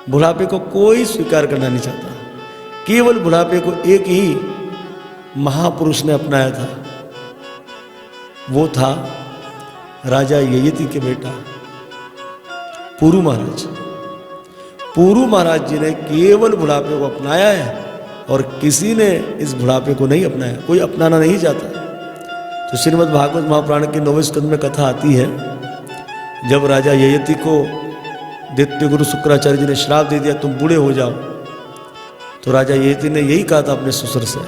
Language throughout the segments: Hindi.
बुढ़ापे को कोई स्वीकार करना नहीं चाहता। केवल बुढ़ापे को एक ही महापुरुष ने अपनाया था, वो था राजा ययति के बेटा पुरु महाराज। पुरु महाराज जी ने केवल बुढ़ापे को अपनाया है और किसी ने इस बुढ़ापे को नहीं अपनाया, कोई अपनाना नहीं चाहता। तो श्रीमद् भागवत महापुराण के 9वें स्कंद में कथा आती है, जब राजा ययति को दैत्य गुरु शुक्राचार्य जी ने श्राप दे दिया तुम बूढ़े हो जाओ, तो राजा ययति ने यही कहा था अपने ससुर से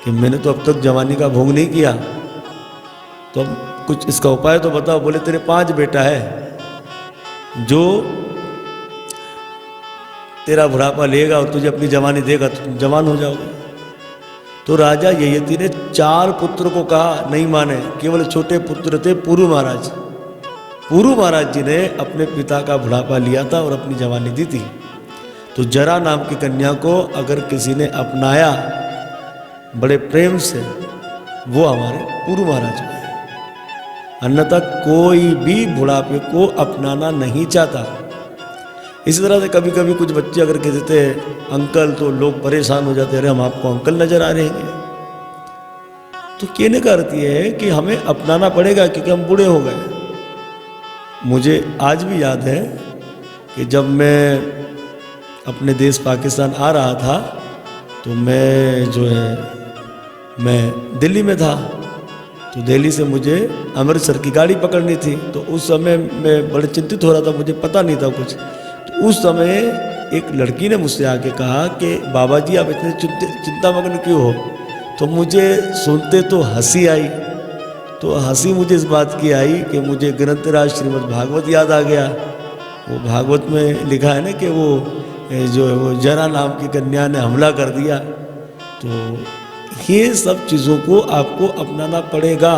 कि मैंने तो अब तक जवानी का भोग नहीं किया, तो अब कुछ इसका उपाय तो बताओ। बोले तेरे 5 बेटा है, जो तेरा बुढ़ापा लेगा और तुझे अपनी जवानी देगा तो तुम जवान हो जाओगे। तो राजा ययति ने 4 पुत्र को कहा, नहीं माने, केवल छोटे पुत्र थे पुरु महाराज। पुरु महाराज जी ने अपने पिता का बुढ़ापा लिया था और अपनी जवानी दी थी। तो जरा नाम की कन्या को अगर किसी ने अपनाया बड़े प्रेम से, वो हमारे पुरु महाराज हैं। अन्यथा कोई भी बुढ़ापे को अपनाना नहीं चाहता। इसी तरह से कभी कभी कुछ बच्चे अगर कह देते हैं अंकल, तो लोग परेशान हो जाते हैं, अरे हम आपको अंकल नजर आ रहे हैं। तो कहने का अर्थ ये है कि हमें अपनाना पड़ेगा क्योंकि हम बूढ़े हो गए। मुझे आज भी याद है कि जब मैं अपने देश पाकिस्तान आ रहा था, तो मैं दिल्ली में था। तो दिल्ली से मुझे अमृतसर की गाड़ी पकड़नी थी। तो उस समय मैं बड़े चिंतित हो रहा था, मुझे पता नहीं था कुछ। तो उस समय एक लड़की ने मुझसे आके कहा कि बाबा जी आप इतने चिंतामग्न क्यों हो। तो मुझे सुनते तो हंसी आई। तो हंसी मुझे इस बात की आई कि मुझे ग्रंथराज श्रीमद् भागवत याद आ गया। वो भागवत में लिखा है ना कि वो जरा नाम की कन्या ने हमला कर दिया। तो ये सब चीज़ों को आपको अपनाना पड़ेगा।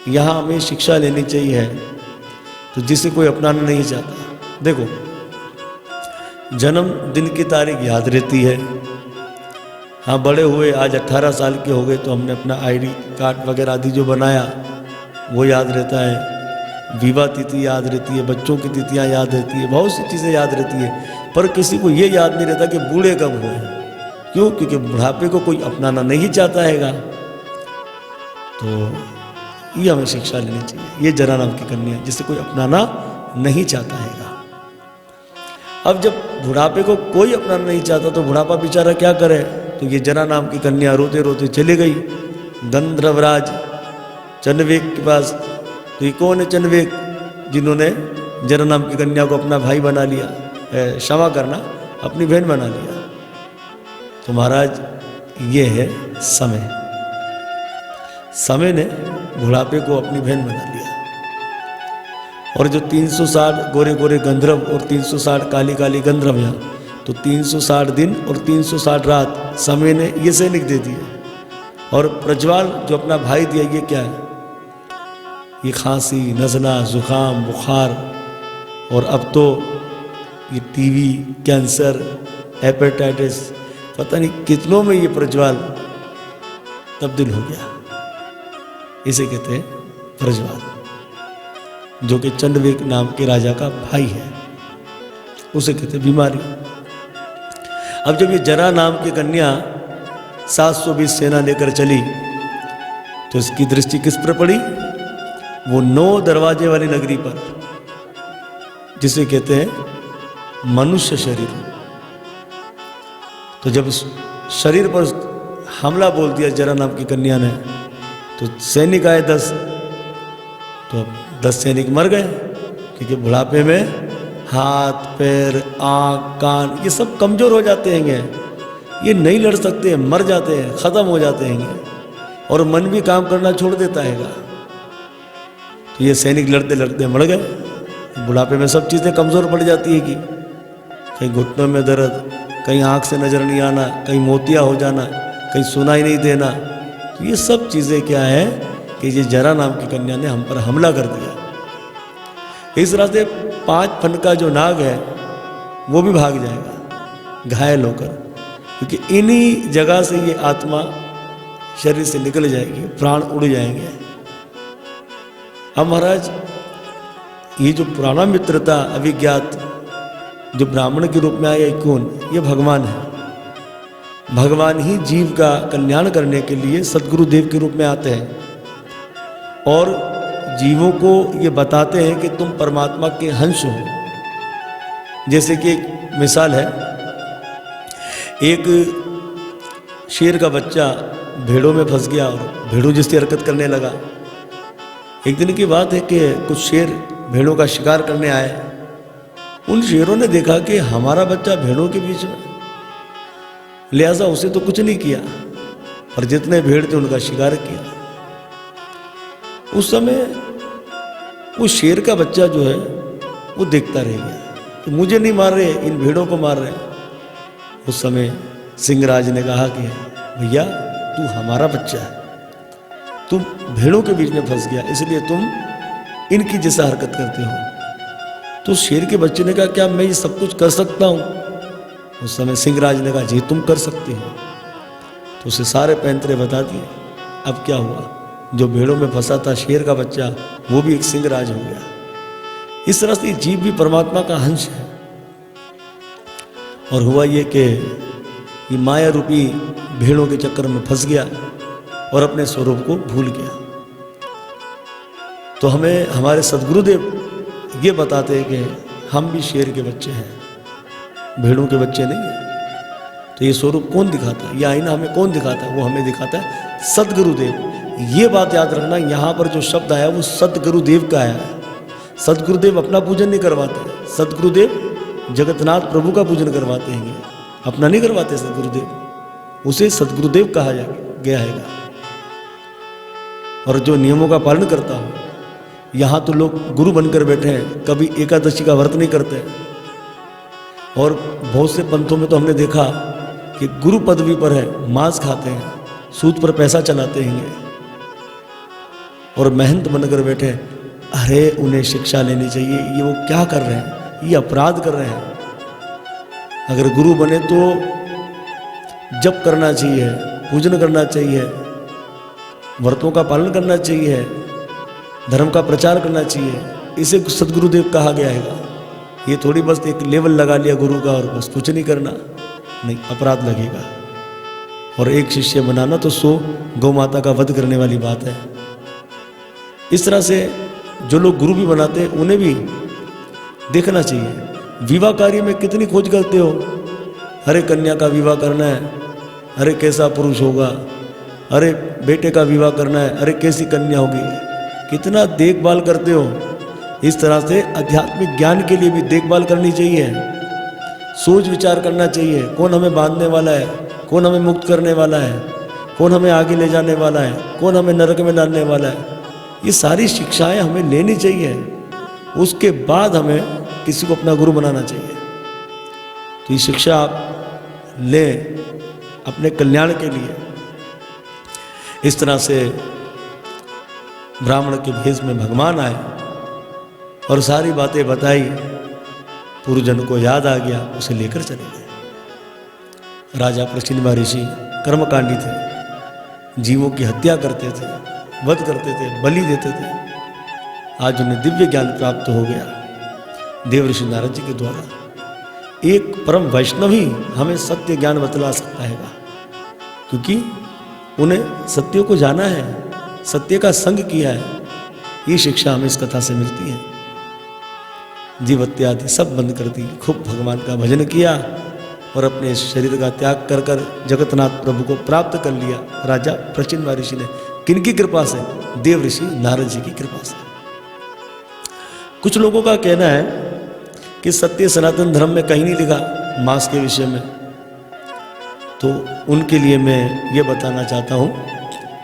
यहाँ हमें शिक्षा लेनी चाहिए, तो जिसे कोई अपनाना नहीं चाहता। देखो, जन्मदिन की तारीख याद रहती है। हाँ, बड़े हुए, आज 18 साल के हो गए, तो हमने अपना ID कार्ड वगैरह आदि जो बनाया वो याद रहता है। विवाह तिथि याद रहती है, बच्चों की तिथियाँ याद रहती है, बहुत सी चीज़ें याद रहती है। पर किसी को ये याद नहीं रहता कि बूढ़े कब हुए। क्यों? क्योंकि बुढ़ापे को कोई अपनाना नहीं चाहता हैगा। तो ये हमें शिक्षा लेनी चाहिए। ये जरा नाम की कन्या जिसे कोई अपनाना नहीं चाहता हैगा। अब जब बुढ़ापे को कोई अपनाना नहीं चाहता तो बुढ़ापा बेचारा क्या करे। तो ये जरा नाम की कन्या रोते रोते चली गई गंधर्वराज चंडवेग के पास। तो ये कौन है चंडवेग, जिन्होंने जरा नाम की कन्या को अपना भाई बना लिया, क्षमा करना, अपनी बहन बना लिया। तो महाराज ये है समय। समय ने बुढ़ापे को अपनी बहन बना लिया। और जो 360 गोरे गोरे गंधर्व और 360 काली काली गंधर्व, तो 360 दिन और 360 रात समय ने ये सैनिक दे दिए। और प्रज्वाल जो अपना भाई दिया, ये क्या है? ये खांसी, नज़ला, जुकाम, बुखार, और अब तो ये टीवी, कैंसर, हेपेटाइटिस, पता नहीं कितनों में ये प्रज्वाल तब्दील हो गया। इसे कहते हैं प्रज्वाल, जो कि चंडवेग नाम के राजा का भाई है। उसे कहते हैं बीमारी। अब जब ये जरा नाम की कन्या 720 सेना लेकर चली, तो इसकी दृष्टि किस पर पड़ी? वो 9 दरवाजे वाली नगरी पर, जिसे कहते हैं मनुष्य शरीर। तो जब शरीर पर हमला बोल दिया जरा नाम की कन्या ने, तो सैनिक आए 10। तो 10 सैनिक मर गए, क्योंकि बुढ़ापे में हाथ, पैर, आँख, कान ये सब कमज़ोर हो जाते हैं। ये नहीं लड़ सकते हैं, मर जाते हैं, ख़त्म हो जाते हैं। और मन भी काम करना छोड़ देता है। तो ये सैनिक लड़ते लड़ते मर गए। बुढ़ापे में सब चीज़ें कमज़ोर पड़ जाती है कि कहीं घुटनों में दर्द, कहीं आँख से नज़र नहीं आना, कहीं मोतिया हो जाना, कहीं सुनाई नहीं देना। तो ये सब चीज़ें क्या है कि ये जरा नाम की कन्या ने हम पर हमला कर दिया। इस तरह से 5 फन का जो नाग है वो भी भाग जाएगा घायल होकर, क्योंकि इन्हीं जगह से ये आत्मा शरीर से निकल जाएगी, प्राण उड़ जाएंगे। अब महाराज, ये जो पुराना मित्र था अभिज्ञात, जो ब्राह्मण के रूप में आया कौन? ये भगवान है। भगवान ही जीव का कल्याण करने के लिए सद्गुरुदेव के रूप में आते हैं और जीवों को ये बताते हैं कि तुम परमात्मा के अंश हो। जैसे कि एक मिसाल है, एक शेर का बच्चा भेड़ों में फंस गया और भेड़ों जैसी हरकत करने लगा। एक दिन की बात है कि कुछ शेर भेड़ों का शिकार करने आए। उन शेरों ने देखा कि हमारा बच्चा भेड़ों के बीच में, लिहाजा उसे तो कुछ नहीं किया, पर जितने भेड़ थे उनका शिकार किया। उस समय वो शेर का बच्चा जो है वो देखता रह गया कि मुझे नहीं मार रहे, इन भेड़ों को मार रहे। उस समय सिंहराज ने कहा कि भैया तू हमारा बच्चा है, तुम भेड़ों के बीच में फंस गया, इसलिए तुम इनकी जैसा हरकत करते हो। तो शेर के बच्चे ने कहा क्या मैं ये सब कुछ कर सकता हूँ? उस समय सिंहराज ने कहा जी तुम कर सकते हो। तो उसे सारे पैंतरे बता दिए। अब क्या हुआ, जो भेड़ों में फंसा था शेर का बच्चा, वो भी एक सिंहराज हो गया। इस तरह से जीव भी परमात्मा का अंश है। और हुआ ये कि ये माया रूपी भेड़ों के चक्कर में फंस गया और अपने स्वरूप को भूल गया। तो हमें हमारे सद्गुरुदेव ये बताते हैं कि हम भी शेर के बच्चे हैं, भेड़ों के बच्चे नहीं हैं। तो ये स्वरूप कौन दिखाता है, ये आईना हमें कौन दिखाता है? वो हमें दिखाता है सद्गुरुदेव। ये बात याद रखना, यहाँ पर जो शब्द आया वो सद्गुरुदेव का आया है। सद्गुरुदेव अपना पूजन नहीं करवाते, सद्गुरुदेव जगन्नाथ प्रभु का पूजन करवाते हैं, अपना नहीं करवाते सद्गुरुदेव। उसे सद्गुरुदेव कहा गया है। और जो नियमों का पालन करता हो, यहाँ तो लोग गुरु बनकर बैठे हैं, कभी एकादशी का व्रत नहीं करते। और बहुत से पंथों में तो हमने देखा कि गुरु पदवी पर है, मांस खाते हैं, सूद पर पैसा चलाते हैं और महंत बनकर बैठे। अरे उन्हें शिक्षा लेनी चाहिए, ये वो क्या कर रहे हैं, ये अपराध कर रहे हैं। अगर गुरु बने तो जप करना चाहिए, पूजन करना चाहिए, व्रतों का पालन करना चाहिए, धर्म का प्रचार करना चाहिए। इसे सद्गुरुदेव कहा गया है। ये थोड़ी बस एक लेवल लगा लिया गुरु का और बस कुछ नहीं करना, नहीं, अपराध लगेगा। और एक शिष्य बनाना तो 100 गौ माता का वध करने वाली बात है। इस तरह से जो लोग गुरु भी बनाते हैं उन्हें भी देखना चाहिए। विवाह कार्य में कितनी खोज करते हो, अरे कन्या का विवाह करना है, अरे कैसा पुरुष होगा, अरे बेटे का विवाह करना है, अरे कैसी कन्या होगी, कितना देखभाल करते हो। इस तरह से आध्यात्मिक ज्ञान के लिए भी देखभाल करनी चाहिए, सोच विचार करना चाहिए। कौन हमें बांधने वाला है, कौन हमें मुक्त करने वाला है, कौन हमें आगे ले जाने वाला है, कौन हमें नरक में डालने वाला है, ये सारी शिक्षाएं हमें लेनी चाहिए। उसके बाद हमें किसी को अपना गुरु बनाना चाहिए। तो ये शिक्षा आप लें अपने कल्याण के लिए। इस तरह से ब्राह्मण के भेष में भगवान आए और सारी बातें बताई, पूर्वजन को याद आ गया, उसे लेकर चले गए। राजा प्रचिन्वा ऋषि कर्मकांडी थे, जीवों की हत्या करते थे, वध करते थे, बलि देते थे। आज उन्हें दिव्य ज्ञान प्राप्त हो गया देव ऋषि नारद जी के द्वारा। एक परम वैष्णव ही हमें सत्य ज्ञान बतला सकता है, क्योंकि उन्हें सत्य को जाना है, सत्य का संग किया है। ये शिक्षा हमें इस कथा से मिलती है। जीवत्या आदि सब बंद कर दी, खूब भगवान का भजन किया और अपने शरीर का त्याग कर कर जगन्नाथ प्रभु को प्राप्त कर लिया राजा प्रचिन्वा ऋषि ने। किनकी कृपा से? देव ऋषि नारद जी की कृपा से। कुछ लोगों का कहना है कि सत्य सनातन धर्म में कहीं नहीं लिखा मांस के विषय में, तो उनके लिए मैं ये बताना चाहता हूँ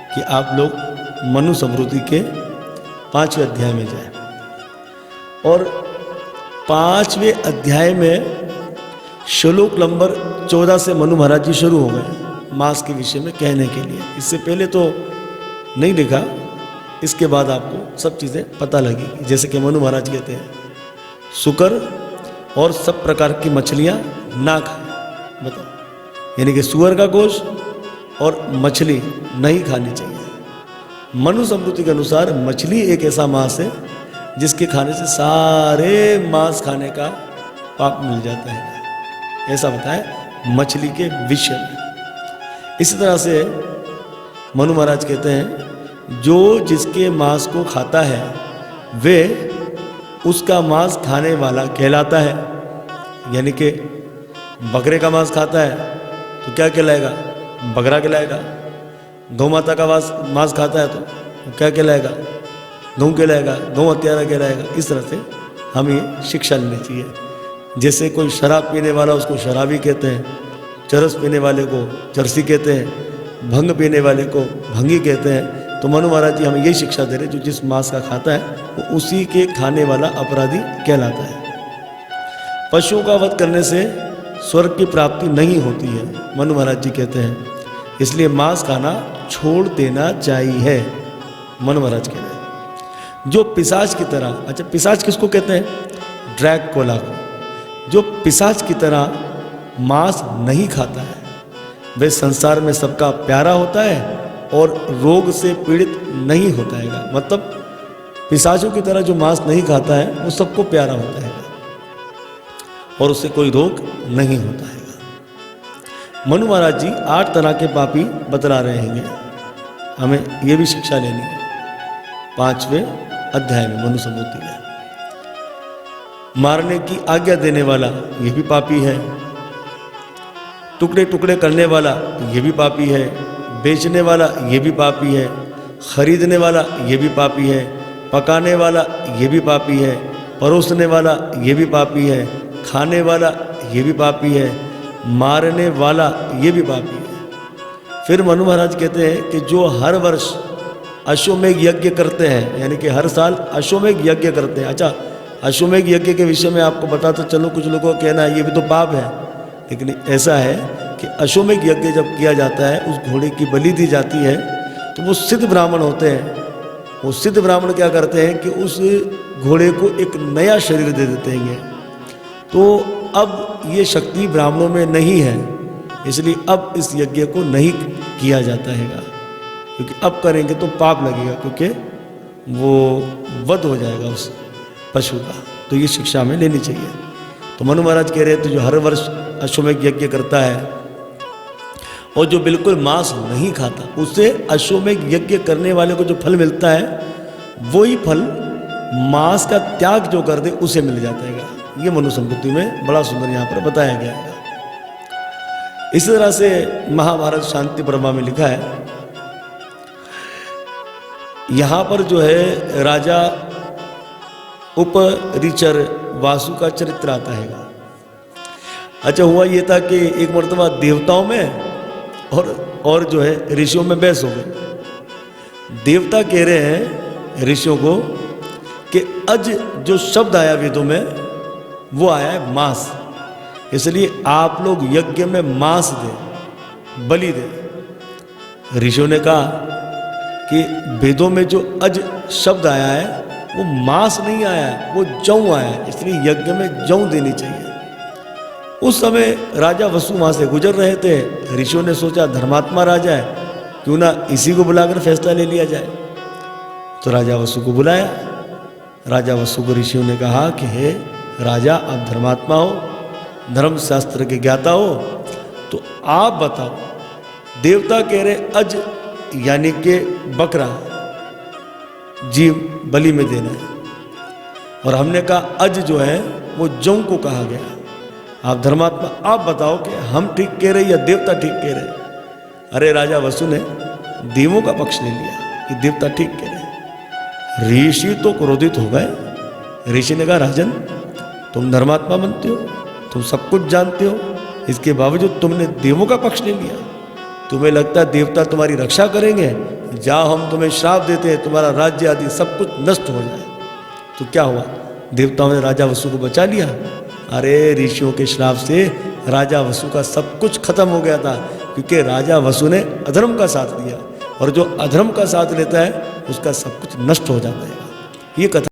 कि आप लोग मनु स्मृति के 5वें अध्याय में जाए और 5वें अध्याय में श्लोक नंबर 14 से मनु महाराज जी शुरू हो गए मांस के विषय में कहने के लिए। इससे पहले तो नहीं लिखा, इसके बाद आपको सब चीज़ें पता लगेगी। जैसे कि मनु महाराज कहते हैं शुकर और सब प्रकार की मछलियाँ ना खाएं। बताओ, यानी कि सुअर का गोश्त और मछली नहीं खानी चाहिए। मनु स्मृति के अनुसार मछली एक ऐसा मांस है जिसके खाने से सारे मांस खाने का पाप मिल जाता है, ऐसा बताया मछली के विषय में। इसी तरह से मनु महाराज कहते हैं जो जिसके मांस को खाता है वे उसका मांस खाने वाला कहलाता है। यानी कि बकरे का मांस खाता है तो क्या कहलाएगा? बकरा कहलाएगा। गौ माता का मांस खाता है तो क्या कहलाएगा? गौ कहलाएगा, गौ हत्यारा कहलाएगा। इस तरह से हमें ये शिक्षा लेनी चाहिए। जैसे कोई शराब पीने वाला उसको शराबी कहते हैं, चरस पीने वाले को चरसी कहते हैं, भंग पीने वाले को भंगी कहते हैं। तो मनु महाराज जी हमें यही शिक्षा दे रहे हैं, जो जिस मांस का खाता है वो उसी के खाने वाला अपराधी कहलाता है। पशुओं का वध करने से स्वर्ग की प्राप्ति नहीं होती है, मनु महाराज जी कहते हैं, इसलिए मांस खाना छोड़ देना चाहिए, मनु महाराज कह रहे हैं। जो पिशाच की तरह, अच्छा पिशाच किसको कहते हैं? ड्रैकुला को। जो पिशाच की तरह मांस नहीं खाता है वे संसार में सबका प्यारा होता है और रोग से पीड़ित नहीं होता है। मतलब पिशाचों की तरह जो मांस नहीं खाता है वो सबको प्यारा होता है और उससे कोई रोग नहीं होता है। मनु महाराज जी 8 तरह के पापी बतला रहे हैं, हमें ये भी शिक्षा लेनी है 5वें अध्याय में मनु संबोधि में। मारने की आज्ञा देने वाला ये भी पापी है, टुकड़े टुकड़े करने वाला ये भी पापी है, बेचने वाला ये भी पापी है, खरीदने वाला ये भी पापी है, पकाने वाला ये भी पापी है, परोसने वाला ये भी पापी है, खाने वाला ये भी पापी है, मारने वाला ये भी पापी है। फिर मनु महाराज कहते हैं कि जो हर वर्ष अश्वमेघ यज्ञ करते हैं, यानी कि हर साल अश्वमेघ यज्ञ करते हैं। अच्छा, अश्वमेघ यज्ञ के विषय में आपको बताता चलो, कुछ लोगों का कहना है ये भी तो पाप है, लेकिन ऐसा है कि अश्वमेघ यज्ञ जब किया जाता है, उस घोड़े की बलि दी जाती है, तो वो सिद्ध ब्राह्मण होते हैं। वो सिद्ध ब्राह्मण क्या करते हैं कि उस घोड़े को एक नया शरीर दे देते हैं। तो अब ये शक्ति ब्राह्मणों में नहीं है, इसलिए अब इस यज्ञ को नहीं किया जाता है, क्योंकि अब करेंगे तो पाप लगेगा, क्योंकि वो वध हो जाएगा उस पशु का। तो ये शिक्षा हमें लेनी चाहिए। तो मनु महाराज कह रहे थे जो हर वर्ष अश्वमेघ यज्ञ करता है और जो बिल्कुल मांस नहीं खाता, उससे अश्वमेघ यज्ञ करने वाले को जो फल मिलता है वही फल मांस का त्याग जो कर दे उसे मिल जाता है। ये मनुस्मृति में बड़ा सुंदर यहाँ पर बताया गया है। इसी तरह से महाभारत शांति पर्व में लिखा है, यहाँ पर जो है राजा उपरिचर वासु का चरित्र आता है। अच्छा, हुआ ये था कि एक मर्तबा देवताओं में और जो है ऋषियों में बहस हो गई। देवता कह रहे हैं ऋषियों को कि अज जो शब्द आया वेदों में वो आया है मांस, इसलिए आप लोग यज्ञ में मांस दें, बलि दें। ऋषियों ने कहा कि वेदों में जो अज शब्द आया है वो मांस नहीं आया है, वो जौ आया है, इसलिए यज्ञ में जौ देनी चाहिए। उस समय राजा वसु वहाँ से गुजर रहे थे। ऋषियों ने सोचा धर्मात्मा राजा है, क्यों ना इसी को बुलाकर फैसला ले लिया जाए। तो राजा वसु को बुलाया। राजा वसु को ऋषियों ने कहा कि हे राजा, आप धर्मात्मा हो, धर्म शास्त्र के ज्ञाता हो, तो आप बताओ, देवता कह रहे अज यानी कि बकरा जीव बलि में देना है, और हमने कहा अज जो है वो जौ को कहा गया। आप धर्मात्मा, आप बताओ कि हम ठीक कह रहे या देवता ठीक कह रहे। अरे राजा वसु ने देवों का पक्ष ले लिया कि देवता ठीक कह रहे। ऋषि तो क्रोधित हो गए। ऋषि ने कहा राजन, तुम धर्मात्मा बनते हो, तुम सब कुछ जानते हो, इसके बावजूद तुमने देवों का पक्ष ले लिया। तुम्हें लगता है देवता तुम्हारी रक्षा करेंगे? जाओ, हम तुम्हें श्राप देते हैं, तुम्हारा राज्य आदि सब कुछ नष्ट हो जाए। तो क्या हुआ? देवताओं ने राजा वसु को बचा लिया। अरे ऋषियों के श्राप से राजा वसु का सब कुछ खत्म हो गया था, क्योंकि राजा वसु ने अधर्म का साथ दिया, और जो अधर्म का साथ लेता है उसका सब कुछ नष्ट हो जाता है। ये कथा